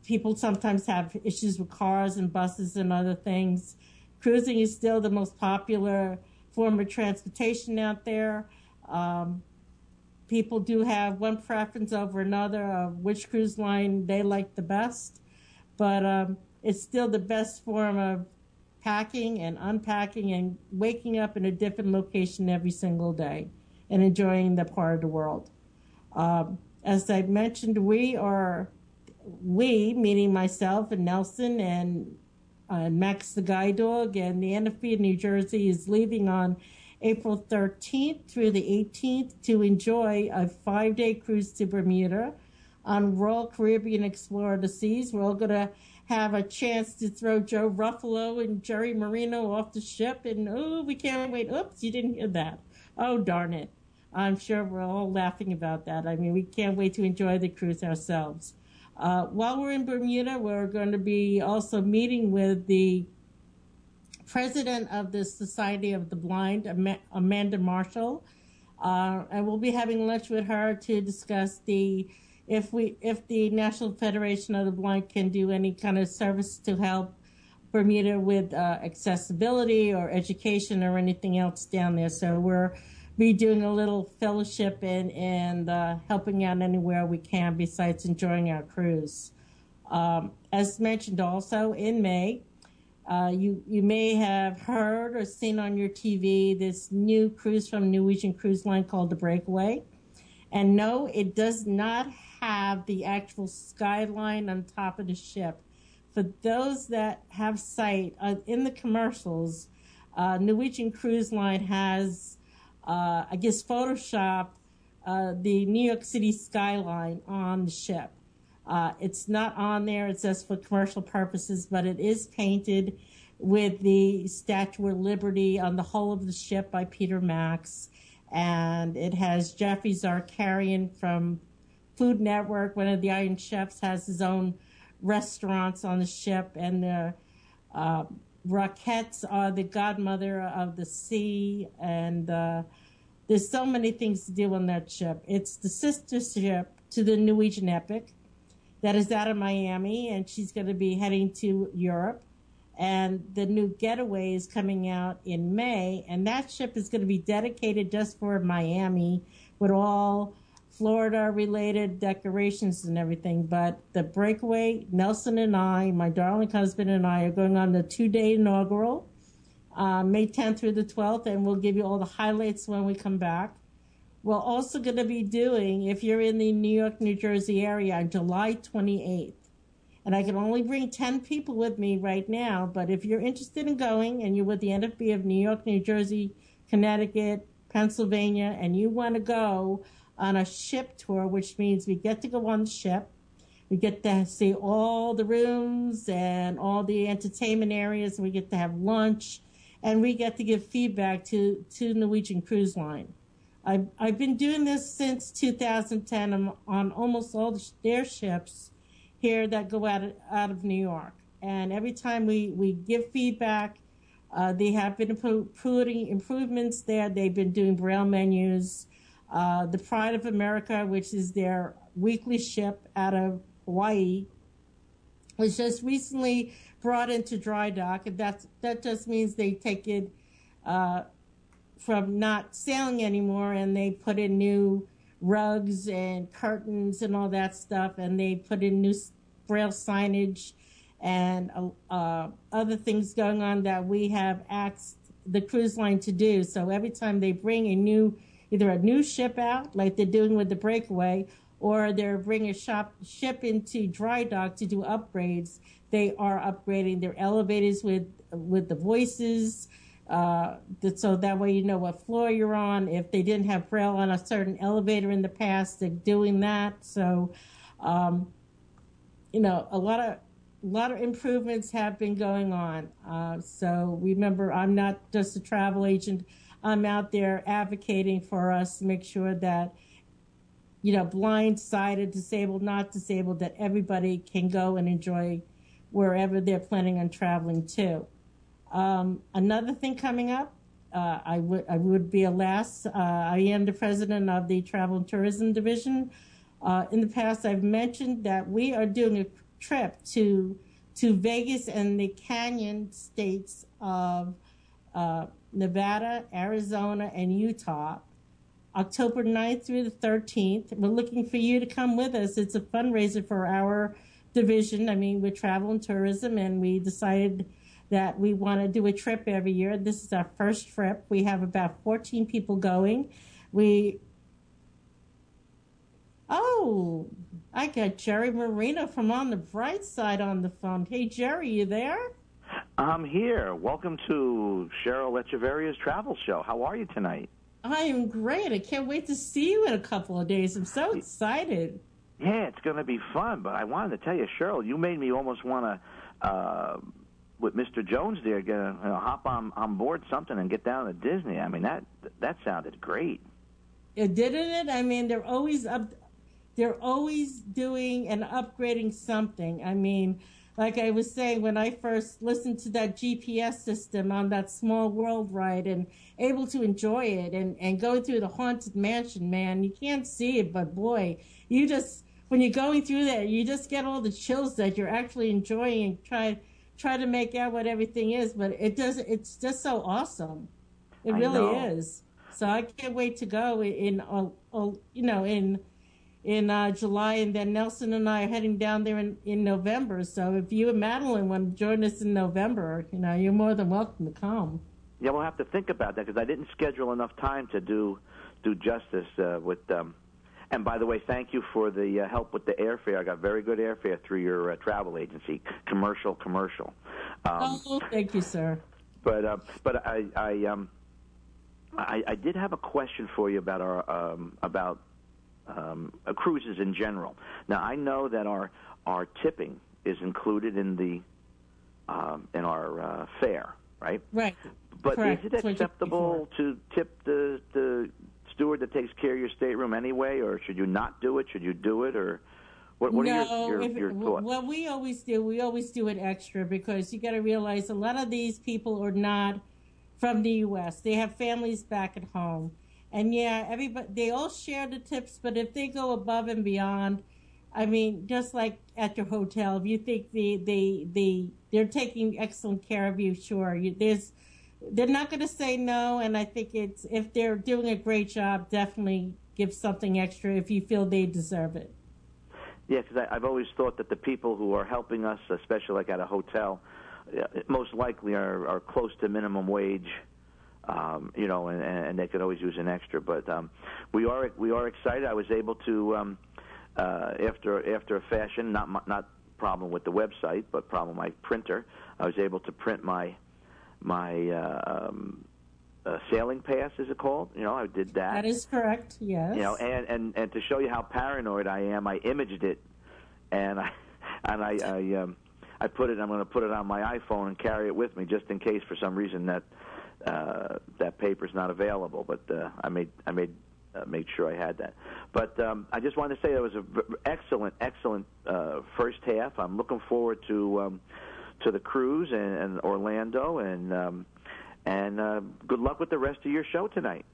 people sometimes have issues with cars and buses and other things. Cruising is still the most popular form of transportation out there. People do have one preference over another of which cruise line they like the best, but it's still the best form of packing and unpacking and waking up in a different location every single day and enjoying the part of the world. As I mentioned, we, meaning myself and Nelson and Max the Guide Dog, and the NFB of New Jersey is leaving on April 13th through the 18th to enjoy a 5-day cruise to Bermuda on Royal Caribbean Explorer the Seas. We're all going to have a chance to throw Joe Ruffalo and Jerry Marino off the ship, and we can't wait. Oops, you didn't hear that. Oh, darn it. I'm sure we're all laughing about that. I mean, we can't wait to enjoy the cruise ourselves. While we're in Bermuda, we're going to be also meeting with the president of the Society of the Blind, Amanda Marshall, and we'll be having lunch with her to discuss if the National Federation of the Blind can do any kind of service to help Bermuda with accessibility or education or anything else down there. So we're be doing a little fellowship and helping out anywhere we can besides enjoying our cruise. As mentioned also in May, you may have heard or seen on your TV this new cruise from Norwegian Cruise Line called the Breakaway. And no, it does not have the actual skyline on top of the ship. For those that have sight, in the commercials, Norwegian Cruise Line has, I guess, Photoshopped the New York City skyline on the ship. It's not on there. It's just for commercial purposes, but it is painted with the Statue of Liberty on the hull of the ship by Peter Max. And it has Jeffrey Zarkarian from Food Network, one of the Iron Chefs, has his own restaurants on the ship. And the Rockettes are the godmother of the sea. And there's so many things to do on that ship. It's the sister ship to the Norwegian Epic that is out of Miami, and she's going to be heading to Europe. And the new Getaway is coming out in May, and that ship is going to be dedicated just for Miami with all Florida-related decorations and everything. But the Breakaway, Nelson and I, my darling husband and I, are going on the 2-day inaugural, May 10th through the 12th, and we'll give you all the highlights when we come back. We're also going to be doing, if you're in the New York, New Jersey area, on July 28th. And I can only bring 10 people with me right now, but if you're interested in going and you're with the NFB of New York, New Jersey, Connecticut, Pennsylvania, and you want to go on a ship tour, which means we get to go on the ship, we get to see all the rooms and all the entertainment areas, and we get to have lunch, and we get to give feedback to Norwegian Cruise Line. I've been doing this since 2010. I'm on almost all their ships here that go out of New York. And every time we give feedback, they have been putting improvements there. They've been doing Braille menus. The Pride of America, which is their weekly ship out of Hawaii, was just recently brought into dry dock. And that just means they take it from not sailing anymore, and they put in new rugs and curtains and all that stuff, and they put in new Braille signage and other things going on that we have asked the cruise line to do. So every time they bring either a new ship out, like they're doing with the Breakaway, or they're bringing a ship into dry dock to do upgrades, they are upgrading their elevators with the voices, so that way you know what floor you're on. If they didn't have Braille on a certain elevator in the past, they're doing that. So, a lot of improvements have been going on. So remember, I'm not just a travel agent. I'm out there advocating for us to make sure that, blind, sighted, disabled, not disabled, that everybody can go and enjoy wherever they're planning on traveling to. Another thing coming up, I would be a last. I am the president of the Travel and Tourism Division. In the past, I've mentioned that we are doing a trip to Vegas and the Canyon states of Nevada, Arizona, and Utah, October 9th through the 13th. We're looking for you to come with us. It's a fundraiser for our division. I mean, we're travel and tourism, and we decided that we want to do a trip every year. This is our first trip. We have about 14 people going. I got Jerry Marino from On the Bright Side on the phone. Hey, Jerry, you there? I'm here. Welcome to Cheryl Echevarria's travel show. How are you tonight? I am great. I can't wait to see you in a couple of days. I'm so excited. Yeah, it's going to be fun. But I wanted to tell you, Cheryl, you made me almost want to, with Mr. Jones there, hop on board something and get down to Disney. I mean, that sounded great. Didn't it? I mean, they're always doing and upgrading something. I mean, like I was saying, when I first listened to that GPS system on that Small World ride and able to enjoy it and going through the Haunted Mansion, man, you can't see it, but boy, you just, when you're going through that, you just get all the chills that you're actually enjoying and try to make out what everything is, but it's just so awesome. It really is. So I can't wait to go in July, and then Nelson and I are heading down there in November. So if you and Madeline want to join us in November, you're more than welcome to come. Yeah, we'll have to think about that because I didn't schedule enough time to do justice with. And by the way, thank you for the help with the airfare. I got very good airfare through your travel agency, commercial. Thank you, sir. But I did have a question for you about our cruises in general. Now I know that our tipping is included in our fare, right? Right. But correct. Is it acceptable to tip the steward that takes care of your stateroom anyway, or should you not do it? Should you do it, or what are your thoughts? What we always do it extra because you got to realize a lot of these people are not from the U.S. They have families back at home. And yeah, everybody, they all share the tips, but if they go above and beyond, I mean, just like at your hotel, if you think they're taking excellent care of you, sure, they're not going to say no. And I think if they're doing a great job, definitely give something extra if you feel they deserve it. Yeah, because I've always thought that the people who are helping us, especially like at a hotel, most likely are close to minimum wage. And they could always use an extra. But we are excited. I was able to, after a fashion, not problem with the website, but problem with my printer. I was able to print my sailing pass, is it called? I did that. That is correct. Yes. And to show you how paranoid I am, I imaged it, and I put it. I'm going to put it on my iPhone and carry it with me just in case for some reason that paper's not available. But I made sure I had that. But I just wanted to say it was an excellent first half. I'm looking forward to the cruise and Orlando, and good luck with the rest of your show tonight.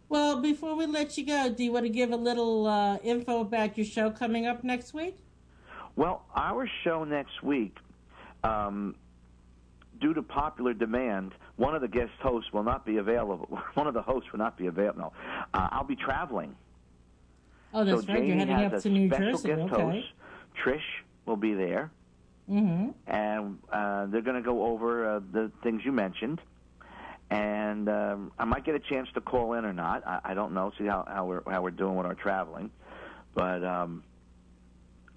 Well, before we let you go, do you want to give a little info about your show coming up next week? Well, our show next week, due to popular demand, one of the guest hosts will not be available. One of the hosts will not be available. No. I'll be traveling. Oh, that's right. You're heading up to New Jersey. Guest host. Trish will be there. Mm-hmm. And they're going to go over the things you mentioned. And I might get a chance to call in or not. I don't know. See how we're doing with our traveling. But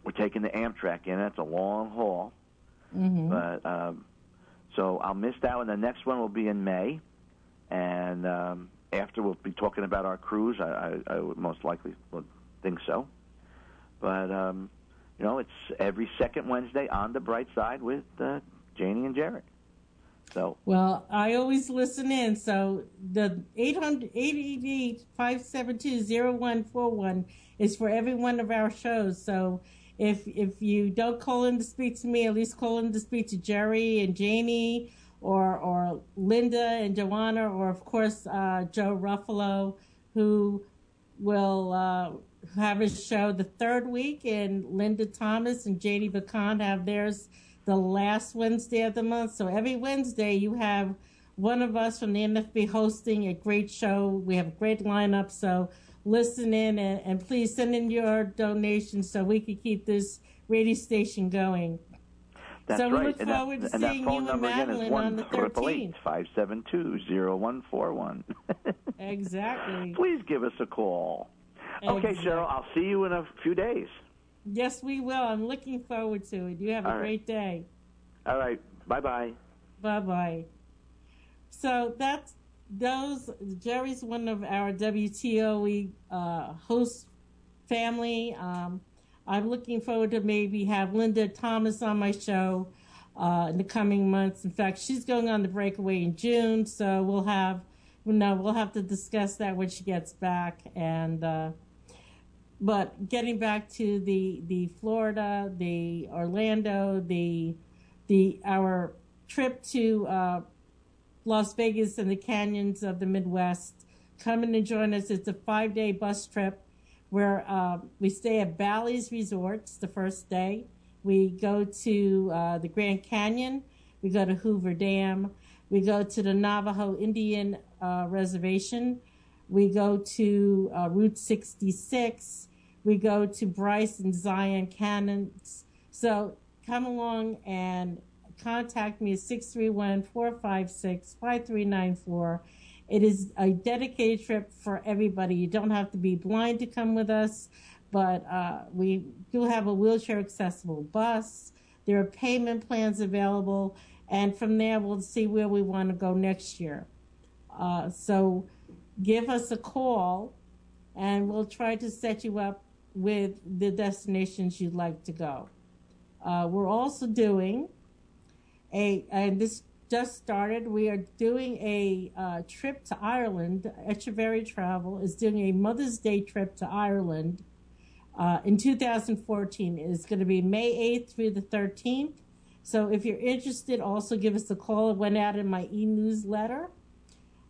we're taking the Amtrak in. That's a long haul. Mm-hmm. But so I'll miss that one. The next one will be in May, and after we'll be talking about our cruise. I would most likely would think so. But it's every second Wednesday on the Bright Side with Janie and Jared. So well, I always listen in. So the 888-572-0141 is for every one of our shows. So if you don't call in to speak to me, at least call in to speak to Jerry and Janie, or Linda and Joanna, or of course Joe Ruffalo, who will have his show the third week, and Linda Thomas and Janie Bacon have theirs the last Wednesday of the month. So every Wednesday you have one of us from the NFB hosting a great show. We have a great lineup, so listen in and please send in your donations so we can keep this radio station going. That's so right. we look forward to seeing you and Madeline on the 13th. 1-888-572-0141. Exactly. Please give us a call. Okay, Exactly. Cheryl, I'll see you in a few days. Yes, we will. I'm looking forward to it. You have a great day. All right. Bye-bye. Bye-bye. So Jerry's one of our WTOE host family. I'm looking forward to maybe have Linda Thomas on my show in the coming months. In fact, she's going on the breakaway in June, so we'll have to discuss that when she gets back. And but getting back to the Florida, the Orlando, our trip to Las Vegas and the canyons of the Midwest, come in and join us. It's a 5-day bus trip where we stay at Bally's Resorts the first day. We go to the Grand Canyon. We go to Hoover Dam. We go to the Navajo Indian Reservation. We go to Route 66. We go to Bryce and Zion Canyons. So come along and contact me at 631-456-5394. It is a dedicated trip for everybody. You don't have to be blind to come with us, but we do have a wheelchair-accessible bus. There are payment plans available, and from there we'll see where we want to go next year. So give us a call, and we'll try to set you up with the destinations you'd like to go. We're also doing and this just started, we are doing a trip to Ireland. Echevarria Travel is doing a Mother's Day trip to Ireland in 2014. It's going to be May 8th through the 13th. So if you're interested, also give us a call. It went out in my e-newsletter.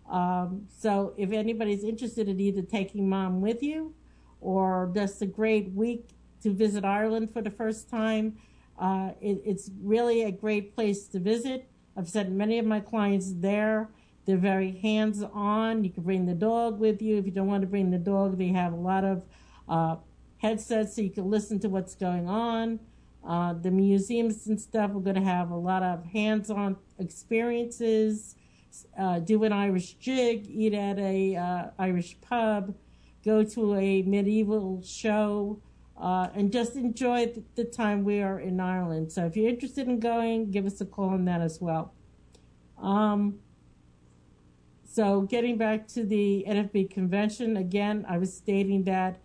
So if anybody's interested in either taking mom with you or just a great week to visit Ireland for the first time, it's really a great place to visit. I've sent many of my clients there. They're very hands-on. You can bring the dog with you. If you don't want to bring the dog, they have a lot of headsets so you can listen to what's going on. The museums and stuff are going to have a lot of hands-on experiences. Do an Irish jig, eat at a Irish pub, go to a medieval show, and just enjoy the time we are in Ireland. So if you're interested in going, give us a call on that as well. So getting back to the NFB convention, again, I was stating that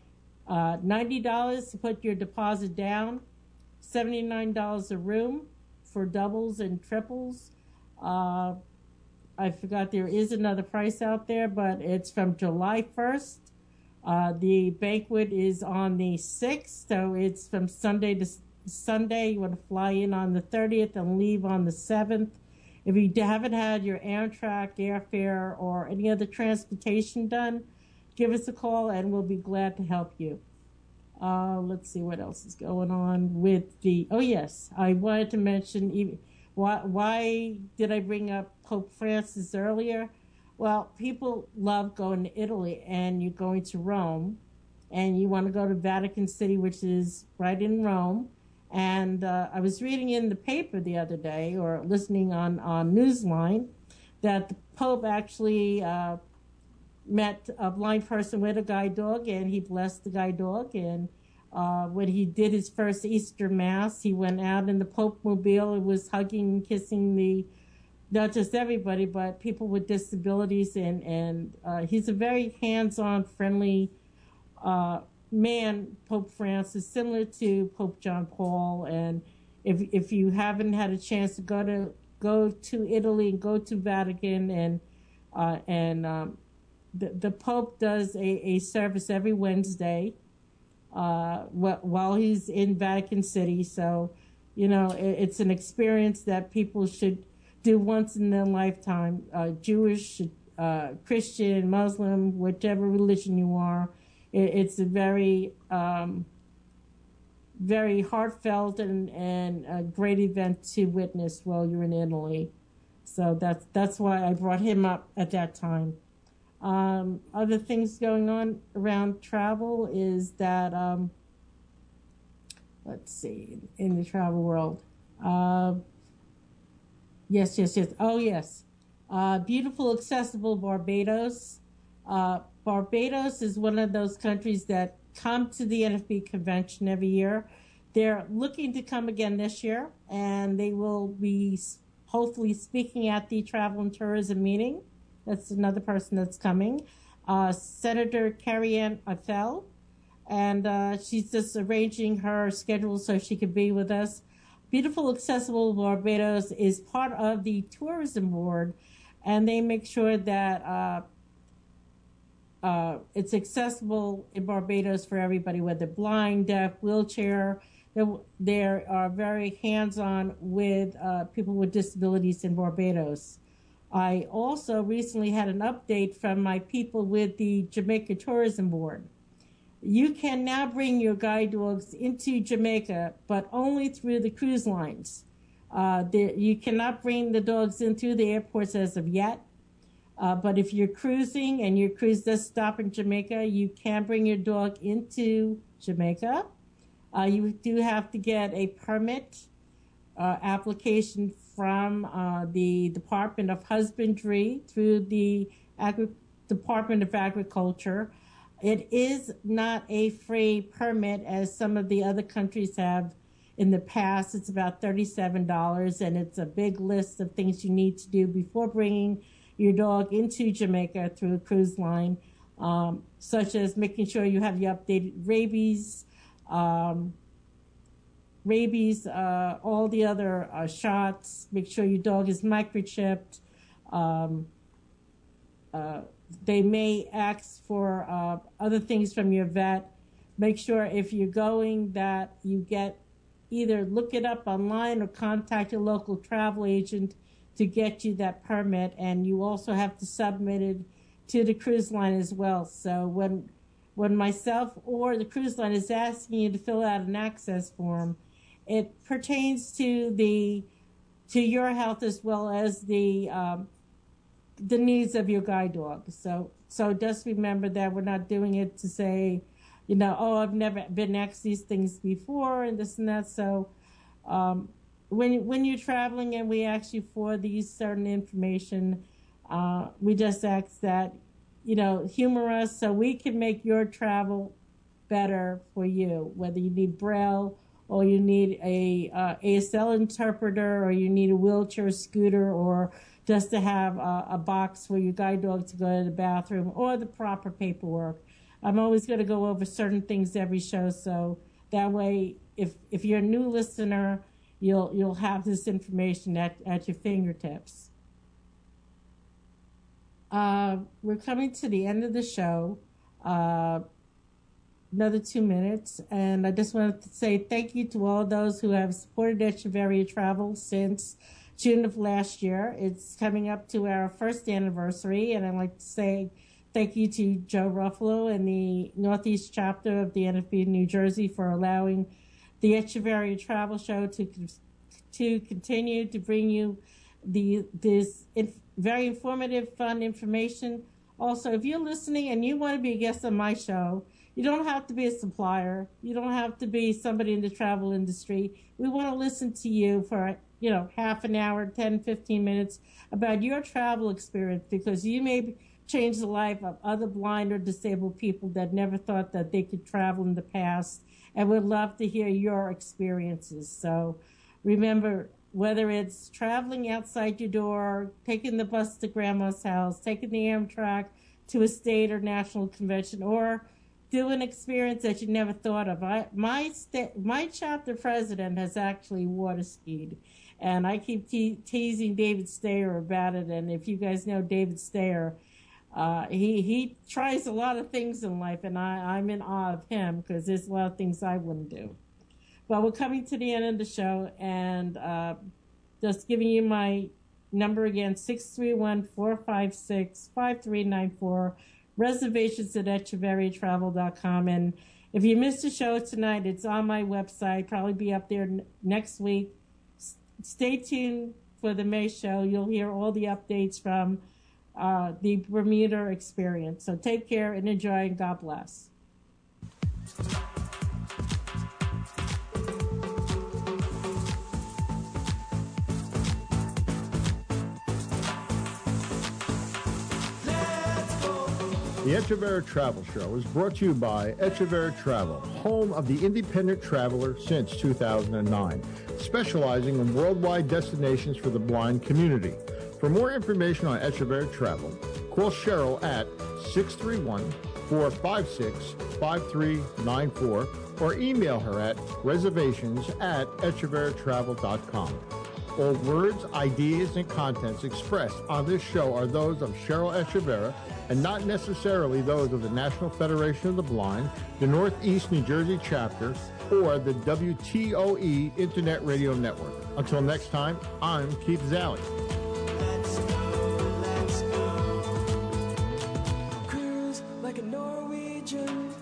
$90 to put your deposit down, $79 a room for doubles and triples. I forgot there is another price out there, but it's from July 1st. The banquet is on the 6th, so it's from Sunday to Sunday. You want to fly in on the 30th and leave on the 7th. If you haven't had your Amtrak, airfare, or any other transportation done, give us a call and we'll be glad to help you. Let's see what else is going on with the... Oh, yes, I wanted to mention... Why did I bring up Pope Francis earlier? Well, people love going to Italy, and you're going to Rome, and you want to go to Vatican City, which is right in Rome. And I was reading in the paper the other day, or listening on Newsline, that the Pope actually met a blind person with a guide dog, and he blessed the guide dog. And when he did his first Easter Mass, he went out in the Pope mobile and was hugging and kissing not just everybody, but people with disabilities. And he's a very hands-on, friendly man, Pope Francis, similar to Pope John Paul. And if you haven't had a chance to go to Italy and go to Vatican, the Pope does a service every Wednesday while he's in Vatican City. So, it's an experience that people should do once in their lifetime. Jewish, Christian, Muslim, whichever religion you are. It's a very, very heartfelt and a great event to witness while you're in Italy. So that's why I brought him up at that time. Other things going on around travel is that, let's see, in the travel world. Yes. Oh, yes. Beautiful, accessible Barbados. Barbados is one of those countries that come to the NFB convention every year. They're looking to come again this year, and they will be hopefully speaking at the Travel and Tourism meeting. That's another person that's coming. Senator Carrie-Ann Eiffel, and she's just arranging her schedule so she could be with us. Beautiful Accessible Barbados is part of the tourism board, and they make sure that it's accessible in Barbados for everybody, whether blind, deaf, wheelchair. They are very hands-on with people with disabilities in Barbados. I also recently had an update from my people with the Jamaica Tourism Board. You can now bring your guide dogs into Jamaica, but only through the cruise lines. You cannot bring the dogs in through the airports as of yet. But if you're cruising and your cruise does stop in Jamaica, you can bring your dog into Jamaica. You do have to get a permit application from the Department of Husbandry through the Department of Agriculture. It is not a free permit as some of the other countries have in the past. It's about $37, and it's a big list of things you need to do before bringing your dog into Jamaica through a cruise line, such as making sure you have your updated rabies, all the other shots, make sure your dog is microchipped. They may ask for other things from your vet. Make sure if you're going that you get either look it up online or contact your local travel agent to get you that permit, and you also have to submit it to the cruise line as well. So when myself or the cruise line is asking you to fill out an access form, it pertains to your health as well as the needs of your guide dog. So just remember that we're not doing it to say, I've never been asked these things before and this and that. So when you're traveling and we ask you for these certain information, we just ask that, humor us so we can make your travel better for you, whether you need Braille or you need a ASL interpreter or you need a wheelchair scooter or just to have a box for your guide dog to go to the bathroom or the proper paperwork. I'm always going to go over certain things every show, so that way if you're a new listener, you'll have this information at your fingertips. We're coming to the end of the show. Another 2 minutes, and I just wanted to say thank you to all those who have supported Echevarria Travel since June of last year. It's coming up to our first anniversary, and I'd like to say thank you to Joe Ruffalo and the Northeast chapter of the NFB New Jersey for allowing the Echevarria Travel Show to continue to bring you this very informative, fun information. Also, if you're listening and you want to be a guest on my show, you don't have to be a supplier. You don't have to be somebody in the travel industry. We want to listen to you for, half an hour, 10, 15 minutes about your travel experience, because you may change the life of other blind or disabled people that never thought that they could travel in the past, and would love to hear your experiences. So remember, whether it's traveling outside your door, taking the bus to grandma's house, taking the Amtrak to a state or national convention, or do an experience that you never thought of. My chapter president has actually water skied, and I keep teasing David Stayer about it. And if you guys know David Stayer, he tries a lot of things in life, and I'm in awe of him because there's a lot of things I wouldn't do. Well, we're coming to the end of the show, and just giving you my number again, 631-456-5394. Reservations at EchevarriaTravel.com. And if you missed the show tonight, it's on my website. Probably be up there next week. Stay tuned for the May show. You'll hear all the updates from the Bermuda experience. So take care and enjoy, and God bless. The Echevarria Travel Show is brought to you by Echevarria Travel, home of the independent traveler since 2009, specializing in worldwide destinations for the blind community. For more information on Echevarria Travel, call Cheryl at 631-456-5394 or email her at reservations@echevarriatravel.com. All words, ideas, and contents expressed on this show are those of Cheryl Echevarria and not necessarily those of the National Federation of the Blind, the Northeast New Jersey chapter, or the WTOE Internet Radio Network. Until next time, I'm Keith Zalley. Cruise like a Norwegian.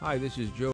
Hi, this is Joe